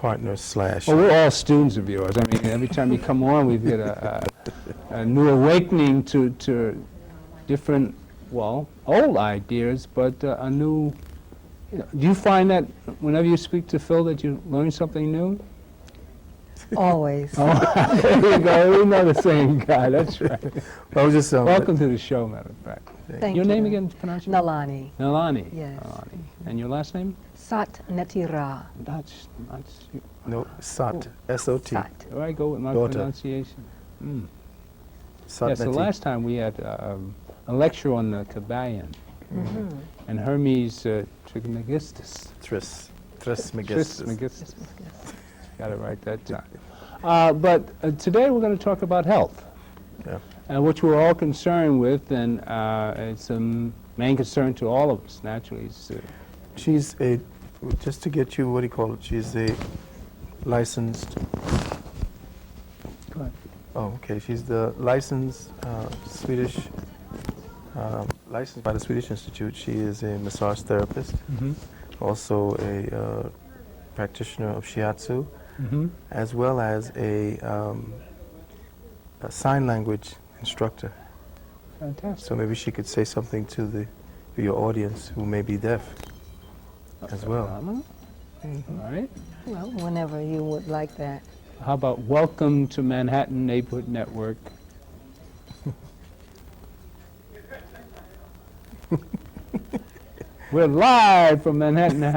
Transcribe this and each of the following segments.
partner slash. Well, we're all students of yours. I mean, every time you come on, we get a new awakening to different, well, old ideas, but a new. You know, do you find that whenever you speak to Phil that you learn something new? Always. Oh, there you go. We know the same guy. That's right. I was just Welcome to the show, matter of fact. Thank Your you. name again? Pronounce your Nalani. Nalani. Yes. Nalani. And your last name? Sat Netira. That's no Sat, S-O-T. Sat. There I go with my Daughter. pronunciation. Mm. Sat Yes, the Neti. last time we had a lecture on the Kabbalion, and Hermes Trismegistus. Trismegistus. Trismegistus. Got it right that time. But today we're going to talk about health, Yeah. which we're all concerned with, and it's a main concern to all of us, naturally. It's, She's a, just to get you, what do you call it? She's a licensed, Go ahead. oh, okay. She's the licensed Swedish, licensed by the Swedish Institute. She is a massage therapist, also a practitioner of shiatsu, as well as a sign language instructor. Fantastic. So maybe she could say something to your audience who may be deaf as well. Phenomenal. All right. Well, whenever you would like that. How about welcome to Manhattan Neighborhood Network? We're live from Manhattan.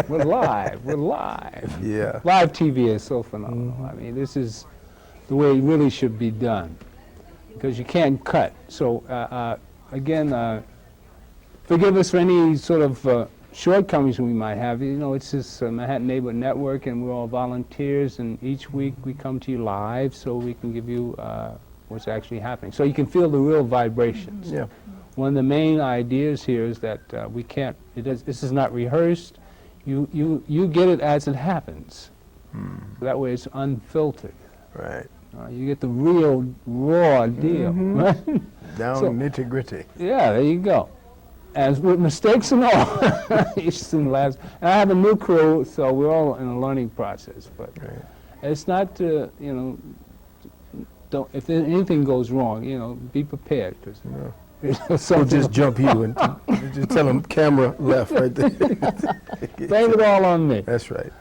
We're live. We're live. Yeah. Live TV is so phenomenal. I mean, this is the way it really should be done, because you can't cut. So again, forgive us for any sort of shortcomings we might have. You know, it's this Manhattan Neighborhood Network, and we're all volunteers, and each week we come to you live so we can give you what's actually happening, so you can feel the real vibrations. Yeah. One of the main ideas here is that we can't, this is not rehearsed. You get it as it happens. That way it's unfiltered. Right. You get the real, raw deal. Right? Down So- nitty gritty. Yeah, there you go. As with mistakes and all. Each soon last. And I have a new crew, so we're all in a learning process. But Right. it's not, you know, don't, if anything goes wrong, you know, be prepared. Cause, No. so We'll just jump you and just tell them camera left right there. blame it all on me. That's right.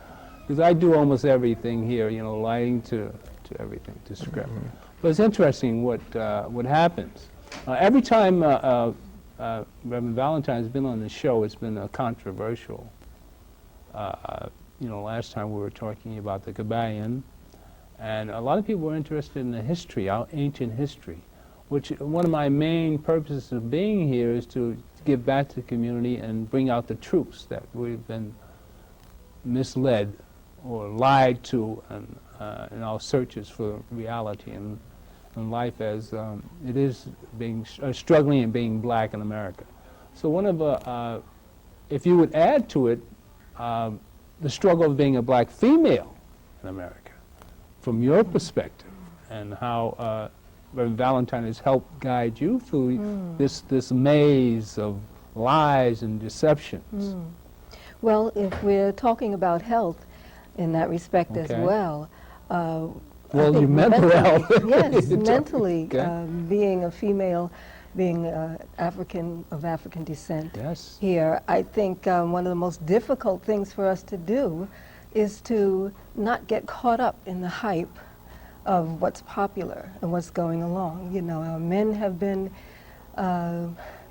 Because I do almost everything here, you know, lighting to everything, to script. But it's interesting what happens. Every time Reverend Valentine has been on the show, it's been controversial. You know, last time we were talking about the Kabbalion, and a lot of people were interested in the history, our ancient history, which one of my main purposes of being here is to give back to the community and bring out the truths that we've been misled or lied to in our searches for reality and life as it is being struggling and being black in America. So one of, if you would add to it, the struggle of being a black female in America, from your perspective, and how Reverend Valentine has helped guide you through this maze of lies and deceptions. Well, if we're talking about health in that respect as Okay. well, Well, think your mental mentally- health. Yes, You're talking- mentally, okay. being a female, being of African descent Yes. here, I think one of the most difficult things for us to do is to not get caught up in the hype of what's popular and what's going along. You know, our men have been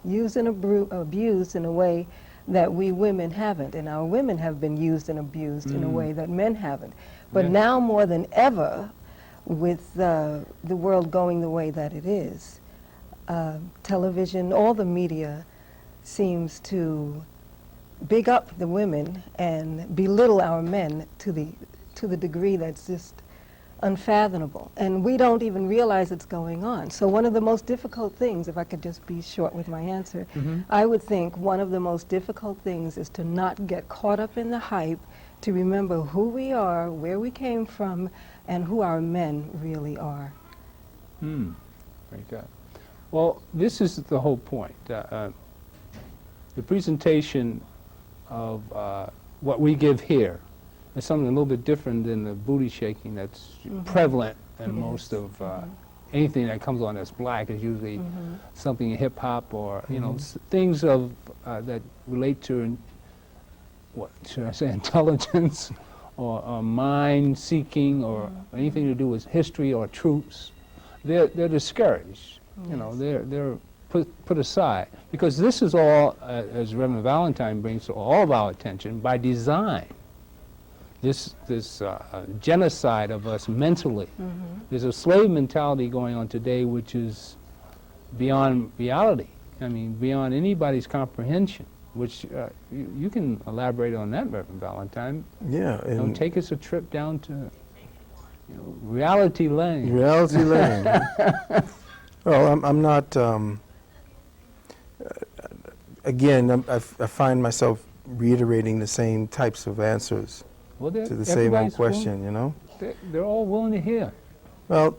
used and abused in a way that we women haven't, and our women have been used and abused in a way that men haven't. But Yeah. now more than ever, with the world going the way that it is, television, all the media seems to big up the women and belittle our men to the degree that's just unfathomable. And we don't even realize it's going on. So one of the most difficult things, if I could just be short with my answer, I would think one of the most difficult things is to not get caught up in the hype, to remember who we are, where we came from, and who our men really are. Very good. Well, this is the whole point. The presentation of what we give here It's something a little bit different than the booty shaking that's prevalent in most of anything that comes on that's black is usually something in hip hop or you know things of that relate to what should I say intelligence or mind seeking or anything to do with history or truths. They're discouraged. You know, they're put aside because this is all, as Reverend Valentine brings to all of our attention, by design. This genocide of us mentally. There's a slave mentality going on today which is beyond reality. I mean, beyond anybody's comprehension, which you can elaborate on that, Reverend Valentine. Yeah. And Take us a trip down to reality lane. reality lane. Well, I'm not, again, I find myself reiterating the same types of answers Well, to the same old question, you know? They're all willing to hear. Well,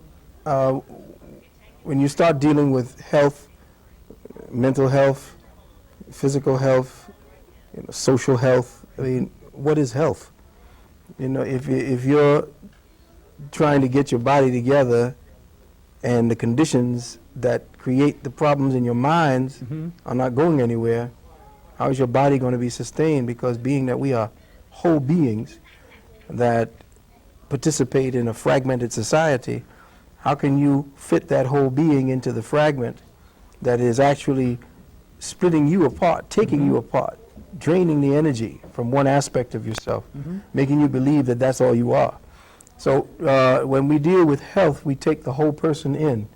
when you start dealing with health, mental health, physical health, you know, social health, I mean, what is health? You know, if you're trying to get your body together and the conditions that create the problems in your minds are not going anywhere, how is your body going to be sustained? Because being that we are whole beings that participate in a fragmented society, how can you fit that whole being into the fragment that is actually splitting you apart, taking you apart, draining the energy from one aspect of yourself, making you believe that that's all you are? So when we deal with health, we take the whole person in,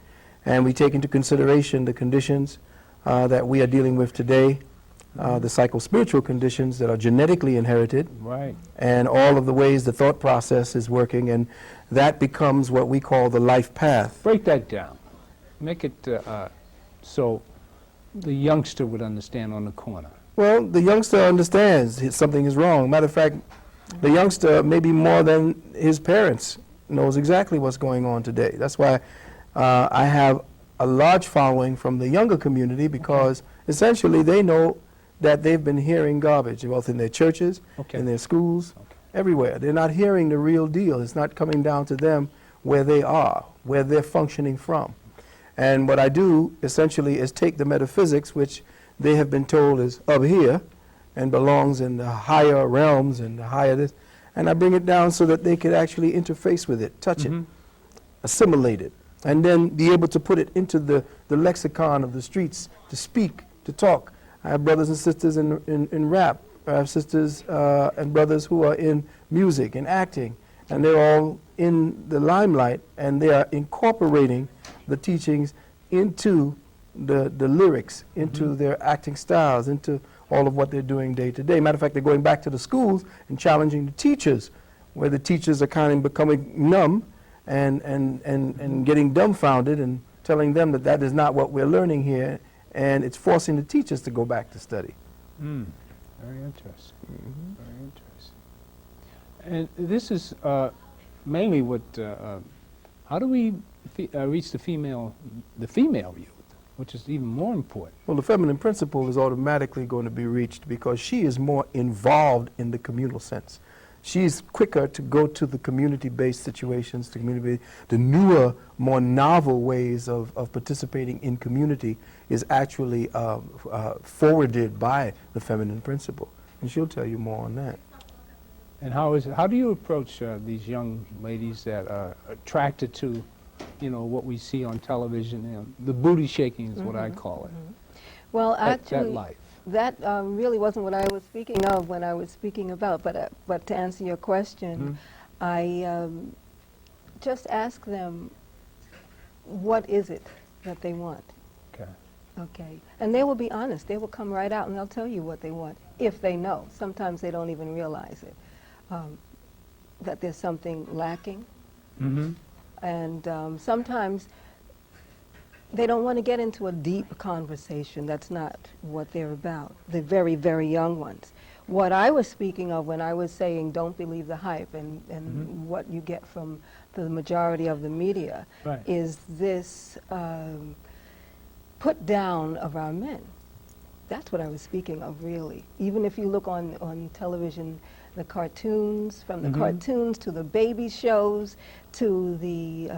and we take into consideration the conditions that we are dealing with today, the psycho-spiritual conditions that are genetically inherited, Right. and all of the ways the thought process is working, and that becomes what we call the life path. Break that down. Make it so the youngster would understand on the corner. Well, the youngster understands something is wrong. Matter of fact, the youngster, maybe more than his parents, knows exactly what's going on today. That's why I have a large following from the younger community, because essentially they know that they've been hearing garbage, both in their churches, in their schools, everywhere. They're not hearing the real deal. It's not coming down to them where they are, where they're functioning from. And what I do essentially is take the metaphysics, which they have been told is up here and belongs in the higher realms and the higher this, and I bring it down so that they could actually interface with it, touch it, assimilate it, and then be able to put it into the lexicon of the streets, to speak, to talk. I have brothers and sisters in rap. I have sisters and brothers who are in music and acting, and they're all in the limelight, and they are incorporating the teachings into the lyrics, into their acting styles, into all of what they're doing day to day. Matter of fact, they're going back to the schools and challenging the teachers, where the teachers are kind of becoming numb and getting dumbfounded and telling them that that is not what we're learning here, and it's forcing the teachers to go back to study. Very interesting. Very interesting. And this is mainly what, how do we reach the female youth, which is even more important? Well, the feminine principle is automatically going to be reached because she is more involved in the communal sense. She's quicker to go to the community-based situations, the newer, more novel ways of participating in community is actually forwarded by the feminine principle. And she'll tell you more on that. And how do you approach these young ladies that are attracted to, you know, what we see on television? You know, the booty shaking is what I call it. Well, That actually, life. that really wasn't what I was speaking of when I was speaking about, but to answer your question, I just ask them, what is it that they want? Okay. Okay. And they will be honest. They will come right out and they'll tell you what they want, if they know. Sometimes they don't even realize it, that there's something lacking. And sometimes they don't want to get into a deep conversation. That's not what they're about, the very, very young ones. What I was speaking of when I was saying don't believe the hype and what you get from the majority of the media is this put down of our men. That's what I was speaking of, really. Even if you look on television the cartoons, from the cartoons to the baby shows to the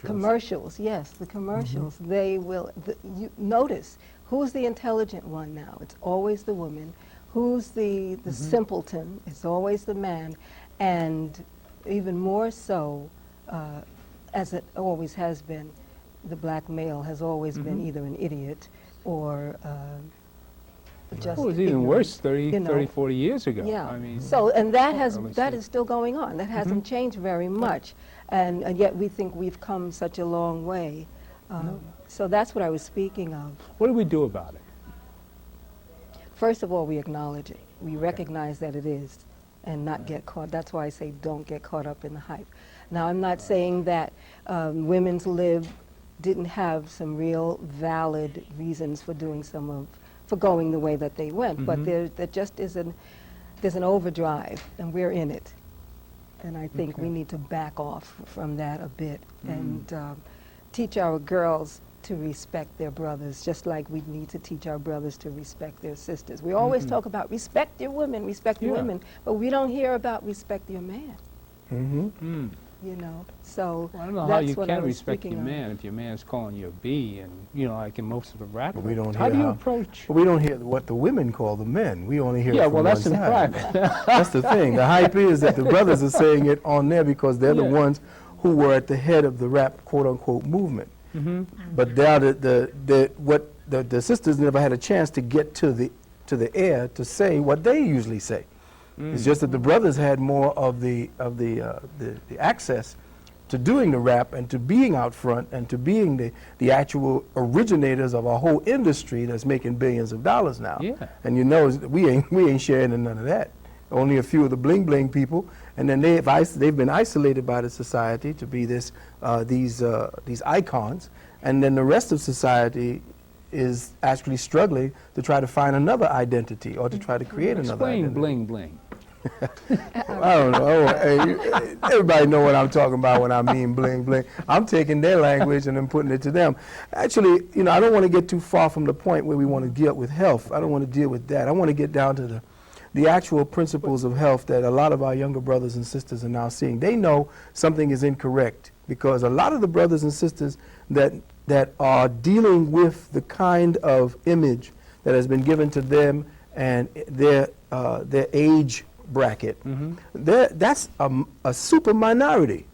commercials. Yes, the commercials. They will. You notice who's the intelligent one now? It's always the woman. Who's the simpleton? It's always the man, and even more so, as it always has been, the black male has always been either an idiot or just. It was even ignorant, worse 30, you know. 30, 40 years ago. Yeah. I mean, So, and really that see. is still going on. That hasn't changed very much, and yet we think we've come such a long way. So that's what I was speaking of. what do we do about it? First of all, we acknowledge it. We recognize that it is, and not get caught. That's why I say don't get caught up in the hype. Now, I'm not saying that women's lib didn't have some real valid reasons for doing for going the way that they went, but there just is there's an overdrive, and we're in it. And I think we need to back off from that a bit and teach our girls to respect their brothers, just like we need to teach our brothers to respect their sisters. We always talk about respect your women, respect your women, but we don't hear about respect your man. You know, so Well, I don't know how that's you what I can was respect your speaking of. man if your man's calling you a B, and you know, like in most of the rap. But we don't How hear do you how- approach? But we don't hear what the women call the men. We only hear Yeah, it from well, that's one in side. private. That's the thing. The hype is that the brothers are saying it on there because they're the Yeah. ones who were at the head of the rap quote-unquote movement. But now the sisters never had a chance to get to the air to say what they usually say. It's just that the brothers had more of the access to doing the rap and to being out front and to being the actual originators of a whole industry that's making billions of dollars now. Yeah. And you know we ain't sharing in none of that. Only a few of the bling bling people, and then they've been isolated by the society to be these icons, and then the rest of society is actually struggling to try to find another identity or to try to create another Explain identity. bling bling. I don't know. Hey, everybody know what I'm talking about when I mean bling bling. I'm taking their language and then putting it to them. Actually, you know, I don't want to get too far from the point where we want to deal with health. I don't want to deal with that. I want to get down to the actual principles of health that a lot of our younger brothers and sisters are now seeing. They know something is incorrect because a lot of the brothers and sisters that are dealing with the kind of image that has been given to them and their age bracket, that's a super minority.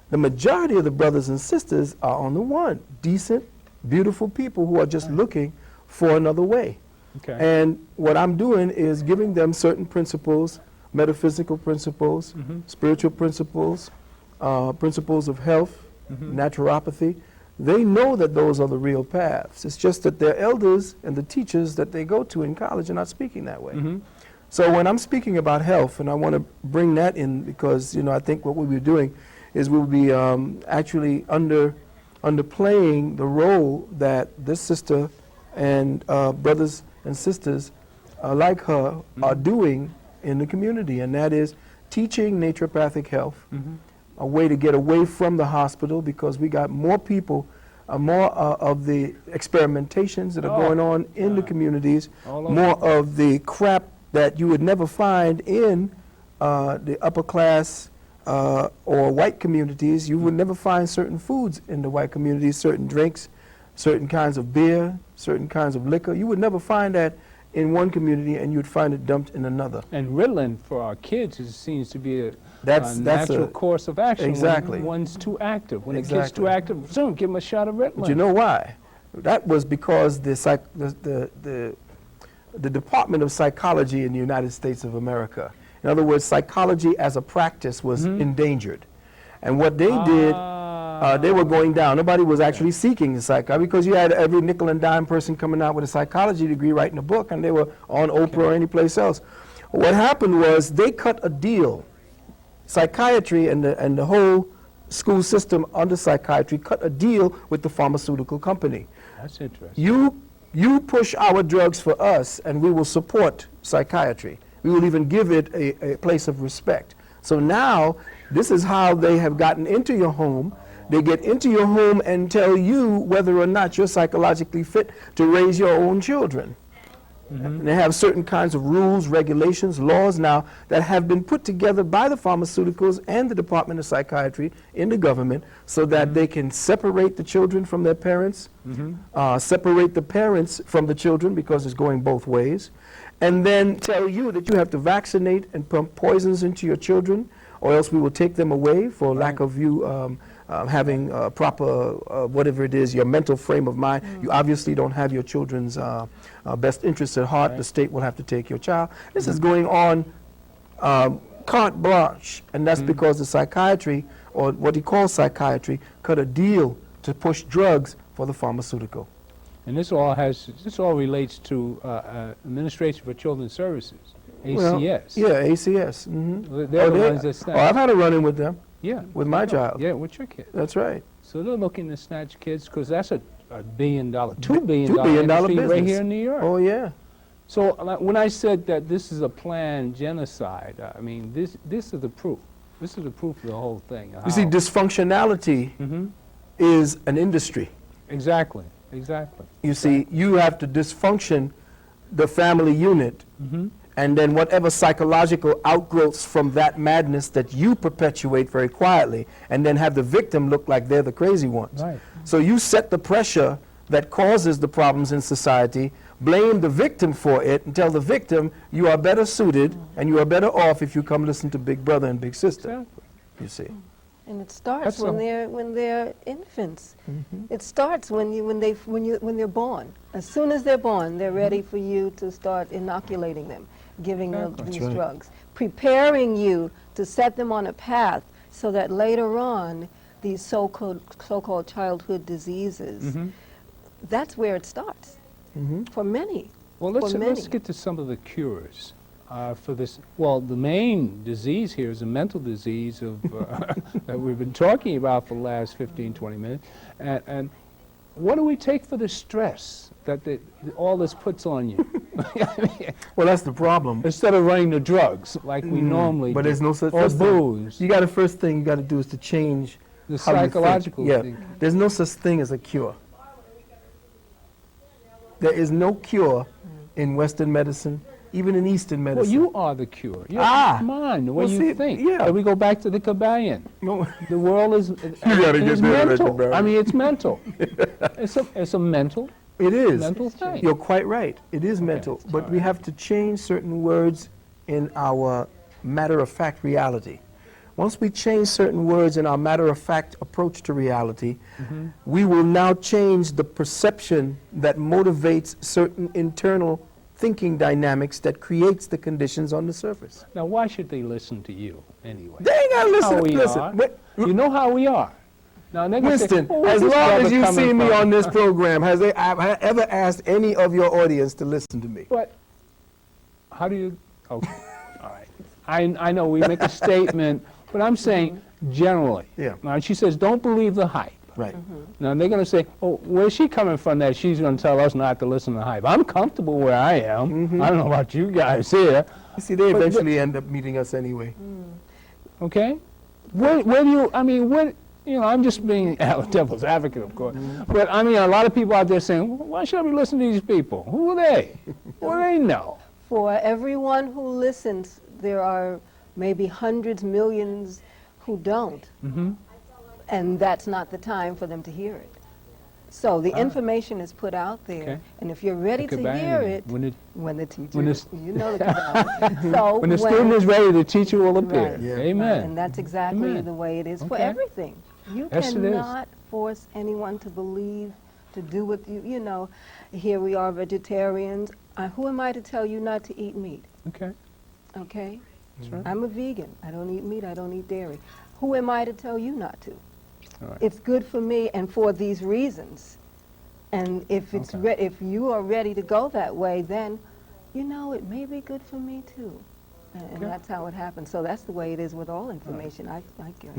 The majority of the brothers and sisters are on the one, decent, beautiful people who are just looking for another way. Okay. And what I'm doing is giving them certain principles, metaphysical principles, spiritual principles, principles of health, naturopathy. They know that those are the real paths. It's just that their elders and the teachers that they go to in college are not speaking that way. So when I'm speaking about health, and I want to bring that in because, you know, I think what we'll be doing is we'll be actually underplaying the role that this sister and brothers and sisters like her are doing in the community, and that is teaching naturopathic health, a way to get away from the hospital because we got more people, more of the experimentations that are going on in the communities, All over. more of the crap that you would never find in the upper class or white communities. You would never find certain foods in the white communities, certain drinks, certain kinds of beer, certain kinds of liquor. You would never find that in one community and you'd find it dumped in another. And Ritalin for our kids seems to be a That's natural a- course of action. Exactly. When one's too active. When the kid's Exactly. too active, soon give them a shot of Ritalin. But you know why? That was because the Department of Psychology in the United States of America, in other words, psychology as a practice was endangered. And what they did, they were going down. Nobody was actually seeking the psychology because you had every nickel and dime person coming out with a psychology degree writing a book, and they were on Oprah or any place else. What happened was they cut a deal. Psychiatry and the whole school system under psychiatry cut a deal with the pharmaceutical company. That's interesting. You push our drugs for us, and we will support psychiatry. We will even give it a place of respect. So now, this is how they have gotten into your home. They get into your home and tell you whether or not you're psychologically fit to raise your own children. And they have certain kinds of rules, regulations, laws now that have been put together by the pharmaceuticals and the Department of Psychiatry in the government so that they can separate the children from their parents, separate the parents from the children because it's going both ways, and then tell you that you have to vaccinate and pump poisons into your children or else we will take them away for lack of you having proper, whatever it is, your mental frame of mind. You obviously don't have your children's best interests at heart. The state will have to take your child. This is going on carte blanche, and that's because the psychiatry, or what he calls psychiatry, cut a deal to push drugs for the pharmaceutical. And this all relates to Administration for Children's Services, ACS. Well, yeah, ACS. They're the ones that snatch. I've had a run-in with them. Yeah. With my child. Yeah, with your kid. That's right. So they're looking to snatch kids because that's a $1 billion, $2 billion $2 billion industry business right here in New York. Oh, yeah. So when I said that this is a planned genocide, I mean, this is the proof. This is the proof of the whole thing. You see, dysfunctionality is an industry. Exactly, exactly. You see, you have to dysfunction the family unit, and then whatever psychological outgrowths from that madness that you perpetuate very quietly, and then have the victim look like they're the crazy ones. Right. So you set the pressure that causes the problems in society, blame the victim for it, and tell the victim you are better suited and you are better off if you come listen to Big Brother and Big Sister. Exactly. You see. And it starts That's when they're infants. It starts when they're born. As soon as they're born, they're ready for you to start inoculating them, giving them That's these right. drugs, preparing you to set them on a path so that later on these so-called childhood diseases. That's where it starts for many. Well, for many. let's get to some of the cures for this. Well, the main disease here is a mental disease of that we've been talking about for the last 15, 20 minutes. And what do we take for the stress that all this puts on you? Well, that's the problem. Instead of running to drugs like we normally But do. there's no such Or thing. booze. You got to first thing you got to do is to change The how you think. psychological Yeah, thing. there's no such thing as a cure. There is no cure in Western medicine, even in Eastern Well, medicine. you are the cure. Come on, the way Well, you see, think. yeah. And we go back to the Kabbalion. No. The world is gotta get it's rid of it, mental. Barry. I mean, it's mental. It's a mental. It is. Mental thing. You're quite right. It is mental. But we have to change certain words in our matter-of-fact reality. Once we change certain words in our matter-of-fact approach to reality, we will now change the perception that motivates certain internal thinking dynamics that creates the conditions on the surface. Now, why should they listen to you anyway? They ain't got to How we listen. are. Wait, You know how we are. Now, they're gonna say, Winston, "Oh, where's as this long brother as you've coming seen me from?" on this program, have I ever asked any of your audience to listen to me? But how do you? Okay, all right. I know we make a statement, but I'm saying generally. Yeah. Now, she says, don't believe the hype. Right. Now, they're going to say, oh, where's she coming from that she's going to tell us not to listen to the hype? I'm comfortable where I am. I don't know about you guys here. You see, they eventually end up meeting us anyway. Okay? Where do you, I mean, I'm just being devil's advocate, of course. But, I mean, a lot of people out there saying, why should I be listening to these people? Who are they? What do they know? For everyone who listens, there are maybe hundreds, millions who don't. And that's not the time for them to hear it. So the information is put out there, Okay. and if you're ready The to Kabbalion, hear it, when the teacher, when the you know the Kabbalion. So When the student is ready, the teacher will appear. Right. Yeah. Amen. And that's exactly Amen. the way it is for Okay. everything. You Yes, it is. cannot force anyone to believe, to do what you know. Here we are vegetarians. Who am I to tell you not to eat meat? Okay. Okay? That's right. I'm a vegan. I don't eat meat. I don't eat dairy. Who am I to tell you not to? All right. It's good for me and for these reasons. And if it's Okay. if you are ready to go that way, then it may be good for me too. And Okay. that's how it happens. So that's the way it is with all information. I guess.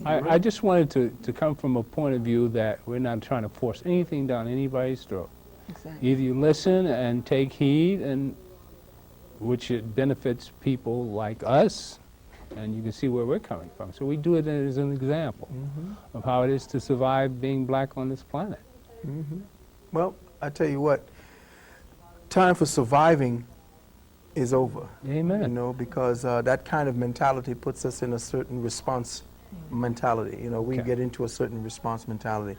I just wanted to come from a point of view that we're not trying to force anything down anybody's throat. Exactly. Either you listen and take heed, and which it benefits people like us, and you can see where we're coming from. So we do it as an example of how it is to survive being black on this planet. Well, I tell you what, time for surviving is over. Amen. You know, because that kind of mentality puts us in a certain response mentality. You know, we Okay. get into a certain response mentality.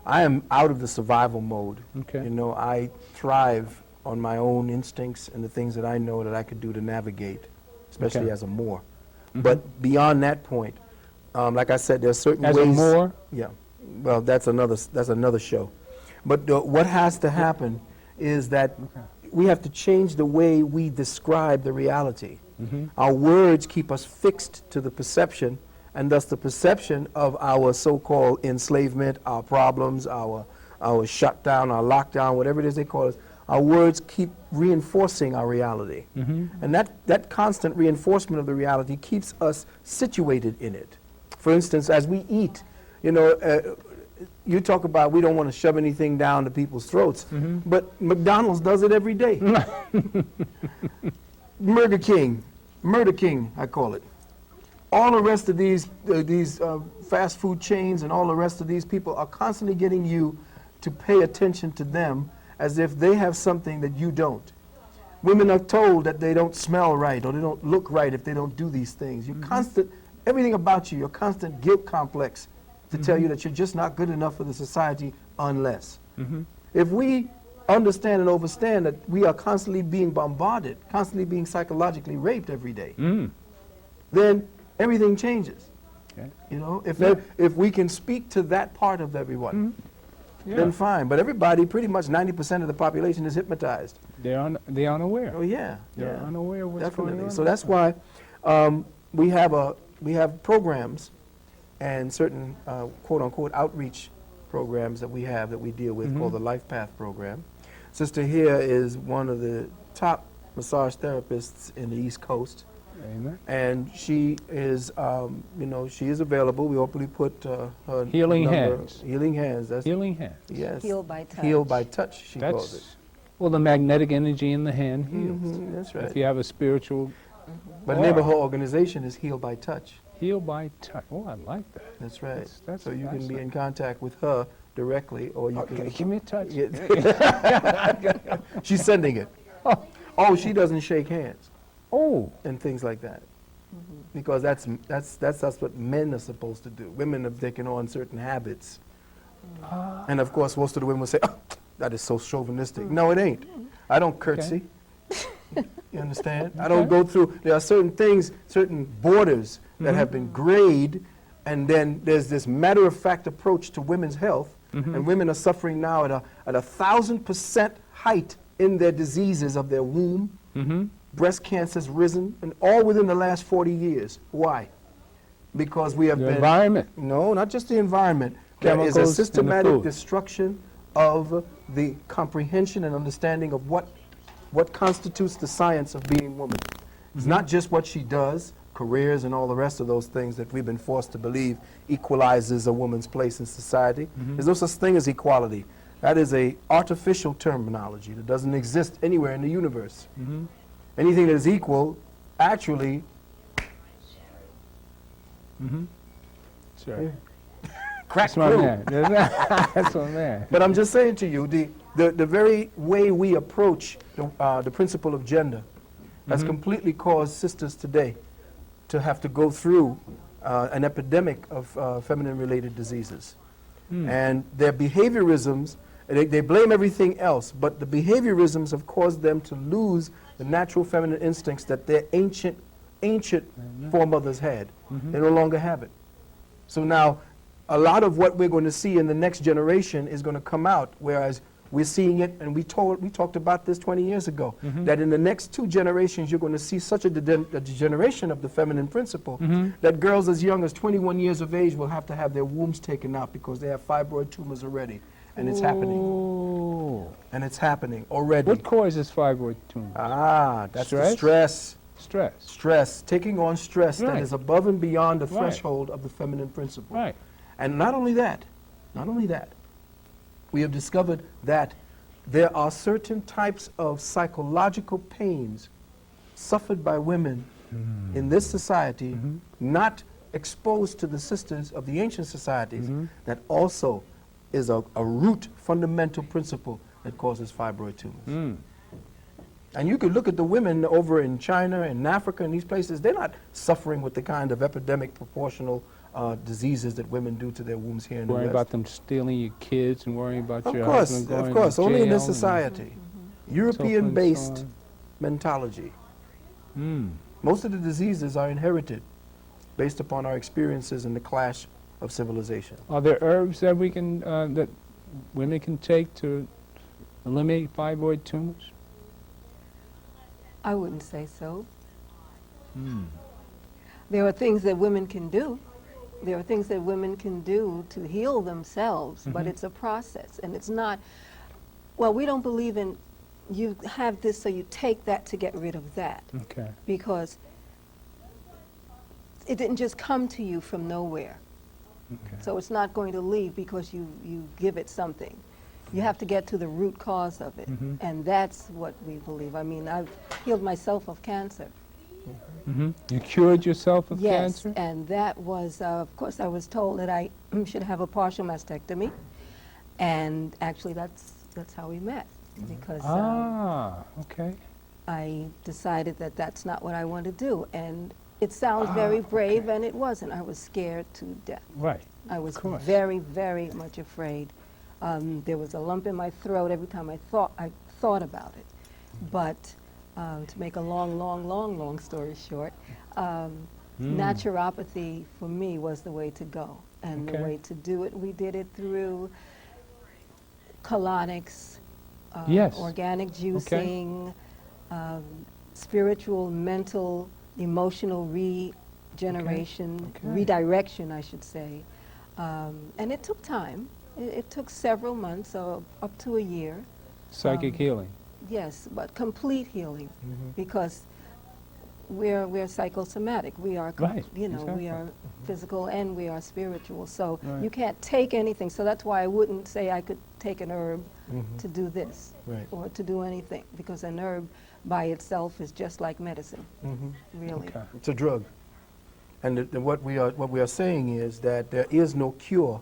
I am out of the survival mode. Okay. You know, I thrive on my own instincts and the things that I know that I could do to navigate, especially Okay. as a Moor. Mhm. But beyond that point, like I said, there are certain As ways. a Moor? Yeah. Well, that's another show. But what has to happen is that we have to change the way we describe the reality. Mhm. Our words keep us fixed to the perception, and thus the perception of our so-called enslavement, our problems, our shutdown, our lockdown, whatever it is they call us, our words keep reinforcing our reality. Mhm. And that constant reinforcement of the reality keeps us situated in it. For instance, as we eat, you know, you talk about we don't want to shove anything down to people's throats, but McDonald's does it every day. Murder King, I call it. All the rest of these fast food chains and all the rest of these people are constantly getting you to pay attention to them as if they have something that you don't. Women are told that they don't smell right or they don't look right if they don't do these things. You're constant, everything about you, your constant guilt complex to tell you that you're just not good enough for the society unless. If we understand and understand that we are constantly being bombarded, constantly being psychologically raped every day, then everything changes. Okay. You know, Yeah. if we can speak to that part of everyone, then fine. But everybody, pretty much 90% of the population is hypnotized. They're unaware. Oh yeah, They're yeah, unaware of what's definitely. going on. So that's why we have programs and certain quote unquote outreach programs that we deal with called the Life Path program. Sister here is one of the top massage therapists in the East Coast. Amen. And she is, you know, she is available. We openly put her Healing number. hands. Healing hands. That's Healing hands. yes. Heal by touch. Heal by touch. She calls it. That's, well, the magnetic energy in the hand heals. That's If right. you have a spiritual, But the name of her organization is Heal by Touch. heal by touch. Oh, I like that. That's right. That's So you can be excellent. in contact with her directly, or you Okay, can. give me a touch. Yeah. She's sending it. Oh, she doesn't shake hands Oh, and things like that. Because that's what men are supposed to do. Women have taken on certain habits. And of course, most of the women will say, oh, that is so chauvinistic. No, it ain't. I don't curtsy. You understand? I don't go through, there are certain things, certain borders that have been grayed, and then there's this matter-of-fact approach to women's health, and women are suffering now at 1,000% height in their diseases of their womb. Breast cancer has risen, and all within the last 40 years. Why? Because we have the been... environment. No, not just the environment. There is Chemicals a in the systematic food. destruction of the comprehension and understanding of what constitutes the science of being woman. It's not just what she does, careers and all the rest of those things that we've been forced to believe equalizes a woman's place in society. There's no such thing as equality. That is a artificial terminology that doesn't exist anywhere in the universe. Anything that is equal, actually, Sure. cracks That's my through. man. That's my man. But I'm just saying to you, the very way we approach the principle of gender has completely caused sisters today to have to go through an epidemic of feminine-related diseases. And their behaviorisms, they blame everything else, but the behaviorisms have caused them to lose the natural feminine instincts that their ancient foremothers had. They no longer have it. So now, a lot of what we're going to see in the next generation is going to come out, whereas we're seeing it, and we talked about this 20 years ago, that in the next 2 generations, you're going to see such a degeneration of the feminine principle that girls as young as 21 years of age will have to have their wombs taken out because they have fibroid tumors already. And it's happening. Oh. And it's happening already. What causes fibroid tumor? Ah, that's the Stress? stress. Stress. Stress, taking on stress that Right. is above and beyond the Right. threshold of the feminine principle. Right. And not only that, we have discovered that there are certain types of psychological pains suffered by women in this society, not exposed to the sisters of the ancient societies, that also is a root fundamental principle that causes fibroid tumors. And you could look at the women over in China and Africa and these places, they're not suffering with the kind of epidemic proportional diseases that women do to their wombs here in the Worrying West. about them stealing your kids and worrying about your Of course, husband going of course, to only in jail this and society. so forth and European-based so on. mentality. Mm. Most of the diseases are inherited based upon our experiences in the clash of civilization. Are there herbs that we can that women can take to eliminate fibroid tumors? I wouldn't say so. Mm. There are things that women can do. There are things that women can do to heal themselves, but Mhm. it's a process, and it's not, well, we don't believe in you have this so you take that to get rid of that, Okay. because it didn't just come to you from nowhere. Okay. So it's not going to leave because you give it something. You have to get to the root cause of it, Mhm. and that's what we believe. I mean, I've healed myself of cancer. Mm-hmm. You cured yourself of Yes, cancer? and that was, of course, I was told that I should have a partial mastectomy, and actually that's how we met, because Okay. I decided that that's not what I want to do, and it sounds very brave, and it wasn't. I was scared to death. Right. I was course. very, very much afraid. There was a lump in my throat every time I thought about it. But to make a long story short, naturopathy for me was the way to go. And the Okay. way to do it, we did it through colonics, Yes. organic juicing, spiritual, mental, emotional regeneration, Okay. redirection, I should say. And it took time. It took several months, so up to a year. Psychic healing. Yes, but complete healing, because we're psychosomatic. We are, Right, we exactly. are physical and we are spiritual. So Right. you can't take anything. So that's why I wouldn't say I could take an herb Mhm. to do this Right. or to do anything, because an herb by itself is just like medicine, Mhm. really. Okay. It's a drug. And what we are saying is that there is no cure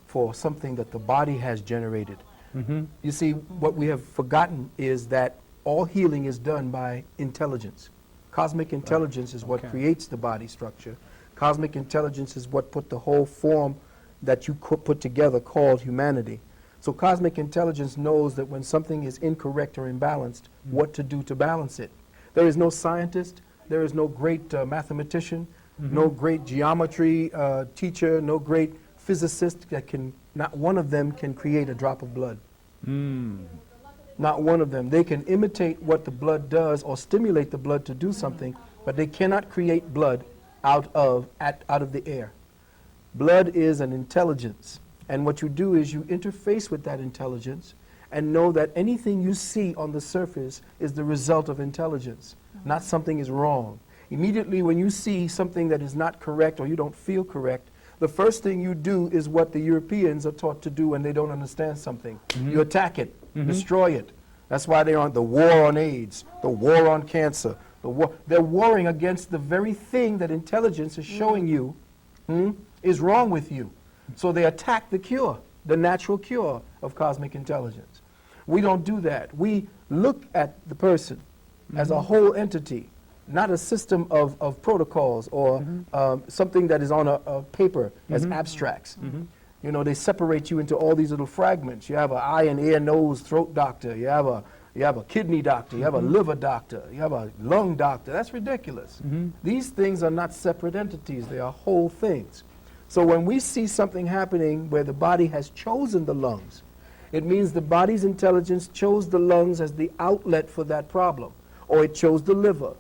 for something that the body has generated. Mm-hmm. You see, what we have forgotten is that all healing is done by intelligence. Cosmic intelligence is what Okay. creates the body structure. Cosmic intelligence is what put the whole form that you put together called humanity. So cosmic intelligence knows that when something is incorrect or imbalanced, what to do to balance it. There is no scientist, there is no great mathematician, no great geometry teacher, no great physicist that can, not one of them can create a drop of blood. Mm. Not one of them. They can imitate what the blood does or stimulate the blood to do something, but they cannot create blood out of the air. Blood is an intelligence, and what you do is you interface with that intelligence and know that anything you see on the surface is the result of intelligence, not something is wrong. Immediately when you see something that is not correct or you don't feel correct, the first thing you do is what the Europeans are taught to do when they don't understand something. You attack it, destroy it. That's why they're on the war on AIDS, the war on cancer. They're warring against the very thing that intelligence is showing you is wrong with you. So they attack the cure, the natural cure of cosmic intelligence. We don't do that. We look at the person as a whole entity, not a system of protocols or something that is on a paper as abstracts. You know, they separate you into all these little fragments. You have an eye and ear, nose, throat doctor. You have a kidney doctor. You have a liver doctor. You have a lung doctor. That's ridiculous. These things are not separate entities. They are whole things. So when we see something happening where the body has chosen the lungs, it means the body's intelligence chose the lungs as the outlet for that problem, or it chose the liver,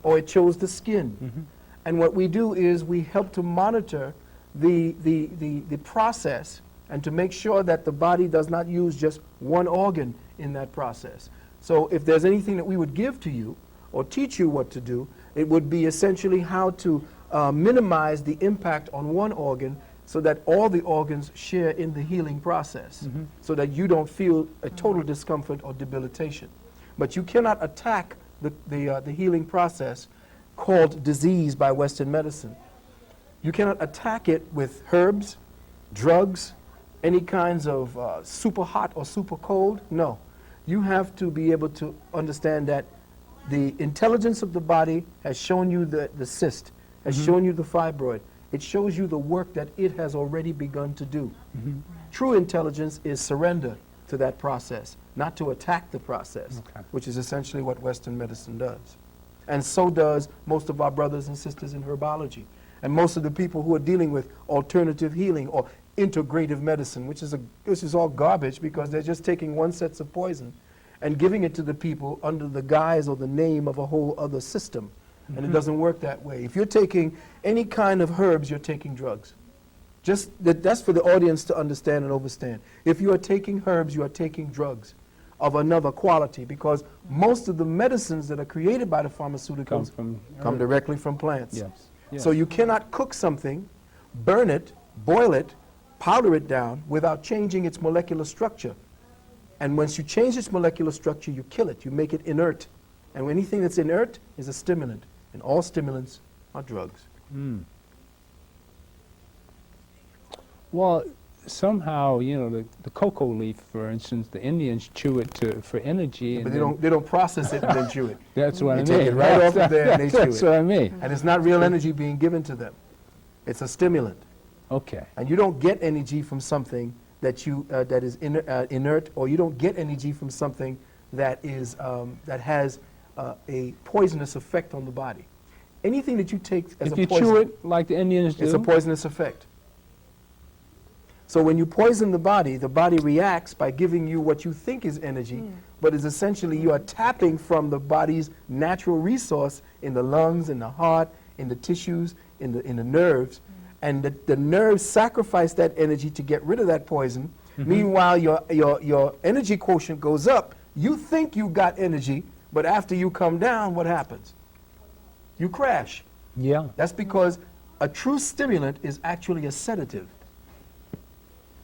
or it chose the skin. And what we do is we help to monitor the process and to make sure that the body does not use just one organ in that process. So if there's anything that we would give to you or teach you what to do, it would be essentially how to minimize the impact on one organ so that all the organs share in the healing process, so that you don't feel a total discomfort or debilitation. But you cannot attack the healing process called disease by Western medicine. You cannot attack it with herbs, drugs, any kinds of super hot or super cold. No. you have to be able to understand that the intelligence of the body has shown you the cyst, has shown you the fibroid. It shows you the work that it has already begun to do. True intelligence is surrender to that process, not to attack the process, which is essentially what Western medicine does. And so does most of our brothers and sisters in herbology. And most of the people who are dealing with alternative healing or integrative medicine, which is all garbage because they're just taking one set of poison and giving it to the people under the guise or the name of a whole other system. And it doesn't work that way. If you're taking any kind of herbs, you're taking drugs. Just that's for the audience to understand and understand. If you are taking herbs, you are taking drugs of another quality, because most of the medicines that are created by the pharmaceuticals come directly from plants. Yes. Yes. So you cannot cook something, burn it, boil it, powder it down without changing its molecular structure. And once you change its molecular structure, you kill it. You make it inert. And anything that's inert is a stimulant. And all stimulants are drugs. Well, somehow, you know, the cocoa leaf, for instance, the Indians chew it for energy. But and they don't process it and then chew it. That's what I mean. They take it right off of there and they chew it. That's what I mean. And it's not real energy being given to them. It's a stimulant. Okay. And you don't get energy from something that that is inert, or you don't get energy from something that is that has a poisonous effect on the body. Anything that you take as If a you poison, chew it like the Indians do, it's a poisonous effect. So when you poison the body reacts by giving you what you think is energy, but is essentially you are tapping from the body's natural resource in the lungs, in the heart, in the tissues, in the nerves, and the nerves sacrifice that energy to get rid of that poison. Meanwhile, your energy quotient goes up. You think you got energy, but after you come down, what happens? You crash. yeah. That's because a true stimulant is actually a sedative.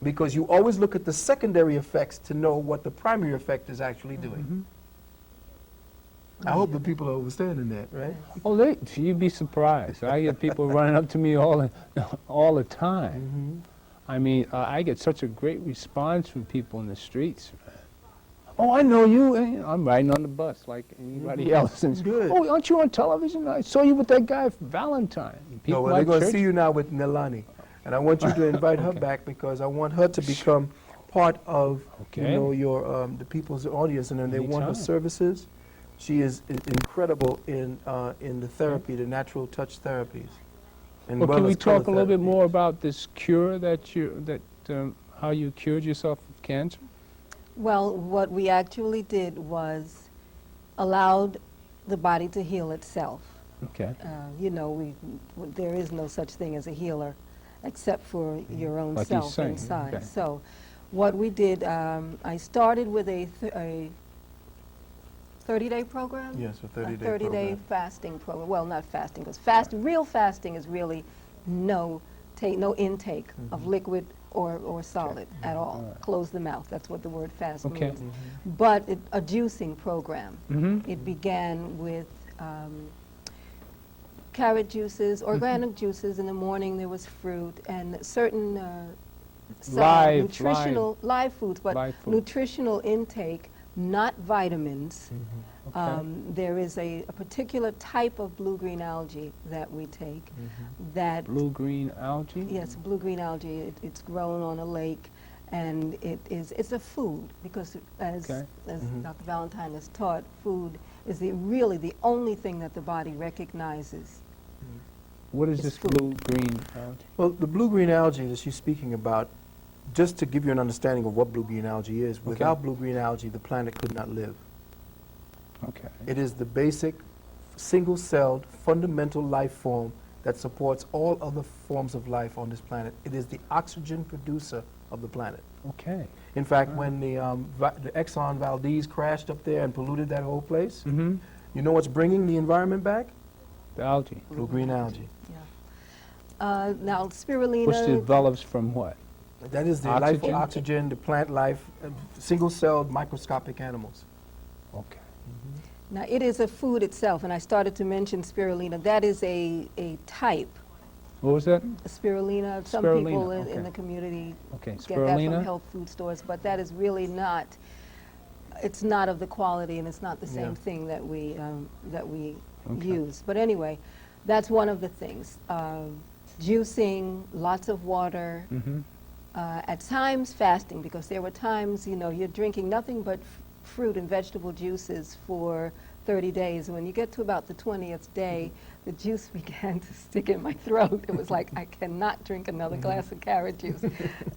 Because you always look at the secondary effects to know what the primary effect is actually doing. I hope the people are understanding that, right? Oh, you'd be surprised. I get people running up to me all the time. I mean, I get such a great response from people in the streets. Oh, I know you. I'm riding on the bus like anybody else. And Good. oh, aren't you on television? I saw you with that guy Valentine. No, People well, they're at going to church- see you now with Nilani. And I want you to invite her back because I want her to become part of you Okay. know, your the people's audience, and then they want her Anytime. services. She is incredible in the therapy, the natural touch therapies. And Well, can we as color talk a little bit therapy. more about this cure how you cured yourself of cancer? Well, what we actually did was allowed the body to heal itself. Okay. You know, there is no such thing as a healer except for your own Like you're self saying, inside. okay. So what we did, I started with a 30-day program. Yes, a 30-day 30-day program. fasting program. Well, not fasting, because real fasting is really no intake of liquid or solid at all. Alright. Close the mouth. That's what the word fast Okay. means. But a juicing program. Mm-hmm. It began with carrot juices, organic juices. In the morning there was fruit and certain Live nutritional live foods, but live food. nutritional intake, not vitamins. Okay. There is a particular type of blue-green algae that we take. That Blue-green algae? yes, blue-green algae. It's grown on a lake, and it's a food because as Okay. Dr. Valentine has taught, food is really the only thing that the body recognizes. What is It's this food. blue-green algae? Well, the blue-green algae that she's speaking about, just to give you an understanding of what blue-green algae is, without blue-green algae, the planet could not live. Okay. It is the basic, single-celled, fundamental life form that supports all other forms of life on this planet. It is the oxygen producer of the planet. Okay. In fact, when the Exxon Valdez crashed up there and polluted that whole place, Mm-hmm. you know what's bringing the environment back? The algae. Blue-green algae. Now, spirulina. Which develops from what? That is the life Oxygen? oxygen, the plant life, single-celled microscopic animals. Okay. Now, it is a food itself, and I started to mention spirulina. That is a type. What was that? Spirulina, some Spirulina, people in okay. the community Okay. get that from Spirulina? health food stores, but that is really not. it's not of the quality, and it's not the same Yeah. thing that we Okay. use. But anyway, that's one of the things. Juicing, lots of water. Mm-hmm. At times fasting, because there were times, you know, you're drinking nothing but fruit and vegetable juices for 30 days. When you get to about the 20th day, the juice began to stick in my throat. It was like, I cannot drink another glass of carrot juice,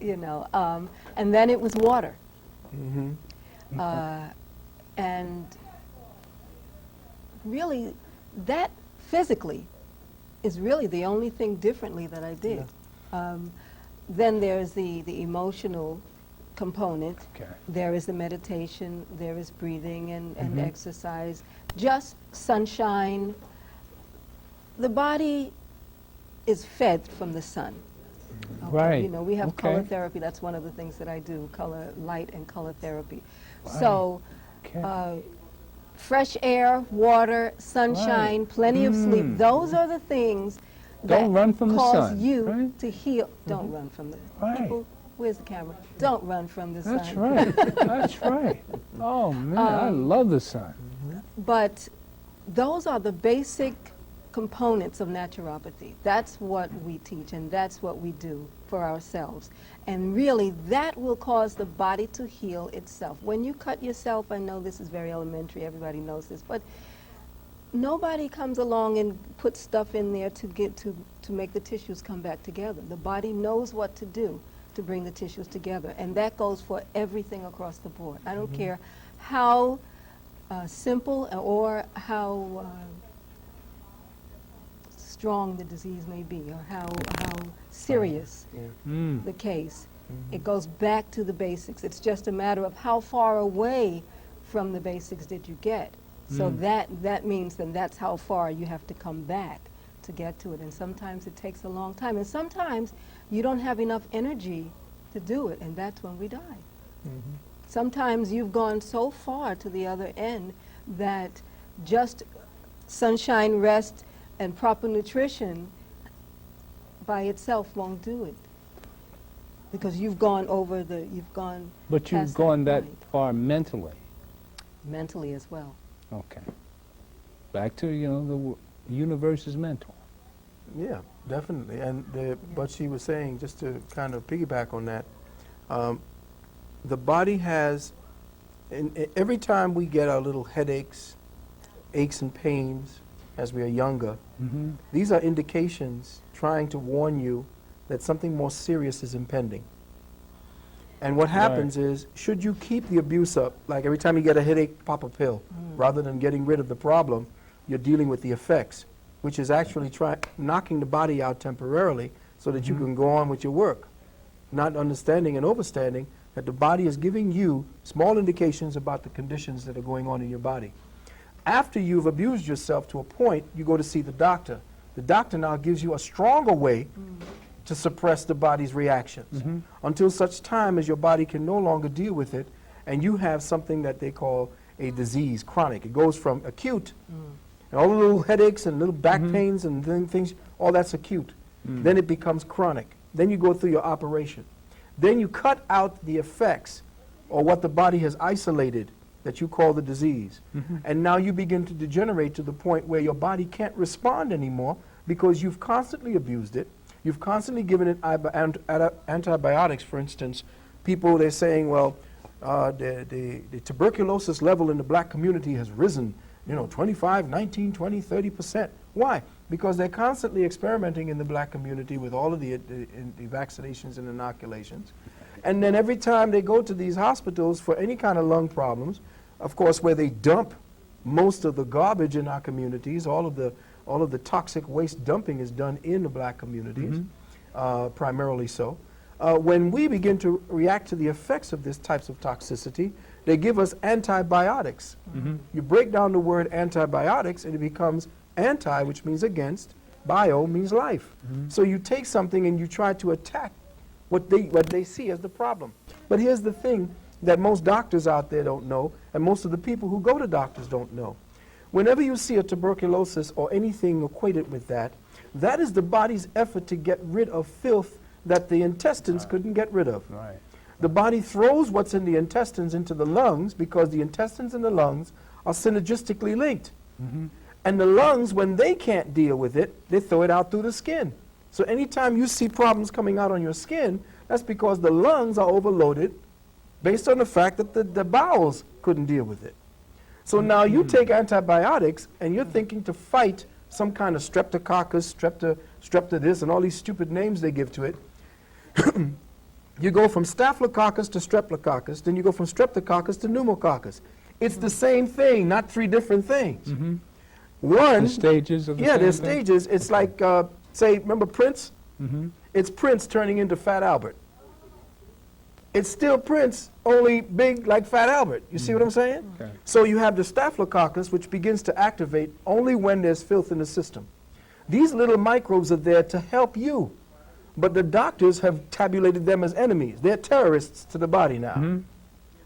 you know. And then it was water. And really, that physically is really the only thing differently that I did. Then there's the emotional component. Okay. There is the meditation, there is breathing and exercise, just sunshine. The body is fed from the sun. Okay, Right. You know, we have Okay. color therapy. That's one of the things that I do, color, light and color therapy. Right. So, Okay. fresh air, water, sunshine, Right. plenty of sleep. Those are the things Don't that run from the cause sun, you right? to heal. Don't run from the Right. people. Where's the camera? Don't run from the That's sun. right. That's right. Oh man, I love the sun. But those are the basic components of naturopathy. That's what we teach, and that's what we do for ourselves. And really, that will cause the body to heal itself. When you cut yourself, I know this is very elementary, everybody knows this, but nobody comes along and puts stuff in there to make the tissues come back together. The body knows what to do to bring the tissues together, and that goes for everything across the board. I don't care how simple or how strong the disease may be, or how serious the case. It goes back to the basics. It's just a matter of how far away from the basics did you get. So that means then that's how far you have to come back to get to it. And sometimes it takes a long time. And sometimes you don't have enough energy to do it, and that's when we die. Sometimes you've gone so far to the other end that just sunshine, rest, and proper nutrition by itself won't do it. Because you've gone over the, you've gone But you've past gone that point. far mentally. Mentally as well. Okay. Back to, you know, the universe is mental. Yeah, definitely. And what she was saying, just to kind of piggyback on that, the body has, every time we get our little headaches, aches and pains as we are younger, these are indications trying to warn you that something more serious is impending. And what happens is, should you keep the abuse up, like every time you get a headache, pop a pill, rather than getting rid of the problem, you're dealing with the effects, which is actually knocking the body out temporarily so that you can go on with your work, not understanding and overstanding that the body is giving you small indications about the conditions that are going on in your body. After you've abused yourself to a point, you go to see the doctor. The doctor now gives you a stronger way to suppress the body's reactions until such time as your body can no longer deal with it, and you have something that they call a disease, chronic. It goes from acute, and all the little headaches and little back pains and things, all that's acute. Then it becomes chronic. Then you go through your operation. Then you cut out the effects, or what the body has isolated, that you call the disease. And now you begin to degenerate to the point where your body can't respond anymore because you've constantly abused it. You've constantly given it antibiotics, for instance. People, they're saying, well, the tuberculosis level in the black community has risen, 25, 19, 20, 30%. Why? Because they're constantly experimenting in the black community with all of the vaccinations and inoculations. And then every time they go to these hospitals for any kind of lung problems, of course, where they dump most of the garbage in our communities, all of the toxic waste dumping is done in the black communities, primarily so. When we begin to react to the effects of these types of toxicity, they give us antibiotics. You break down the word antibiotics and it becomes anti, which means against, bio means life. So you take something and you try to attack what they see as the problem. But here's the thing that most doctors out there don't know, and most of the people who go to doctors don't know. Whenever you see a tuberculosis or anything equated with that, that is the body's effort to get rid of filth that the intestines couldn't get rid of. the body throws what's in the intestines into the lungs because the intestines and the lungs are synergistically linked. And the lungs, when they can't deal with it, they throw it out through the skin. So anytime you see problems coming out on your skin, that's because the lungs are overloaded based on the fact that the bowels couldn't deal with it. So now you take antibiotics and you're thinking to fight some kind of streptococcus, strepto this, and all these stupid names they give to it. You go from staphylococcus to streptococcus, then you go from streptococcus to pneumococcus. It's the same thing, not three different things. One, The stages of the yeah, same there's thing? stages. It's like, say, remember Prince? It's Prince turning into Fat Albert. It's still Prince, only big like Fat Albert. You see what I'm saying? Okay. So you have the staphylococcus, which begins to activate only when there's filth in the system. These little microbes are there to help you, but the doctors have tabulated them as enemies. They're terrorists to the body now.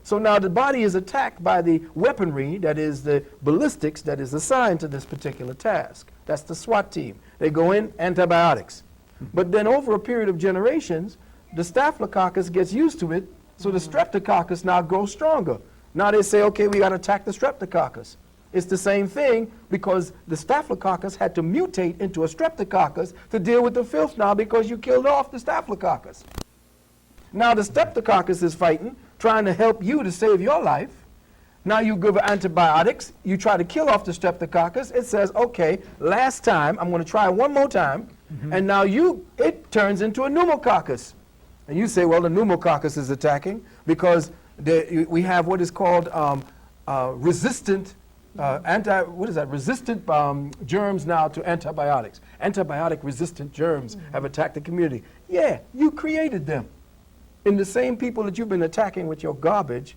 So now the body is attacked by the weaponry, that is the ballistics, that is assigned to this particular task. That's the SWAT team. They go in, antibiotics. But then over a period of generations, the staphylococcus gets used to it, so the streptococcus now grows stronger. Now they say, okay, we got to attack the streptococcus. It's the same thing because the staphylococcus had to mutate into a streptococcus to deal with the filth now because you killed off the staphylococcus. Now the streptococcus is fighting, trying to help you to save your life. Now you give antibiotics, you try to kill off the streptococcus. It says, okay, last time, I'm going to try one more time, and now it turns into a pneumococcus. And you say, well, the pneumococcus is attacking because we have what is called resistant, resistant germs now to antibiotics. Antibiotic-resistant germs have attacked the community. Yeah, you created them. In the same people that you've been attacking with your garbage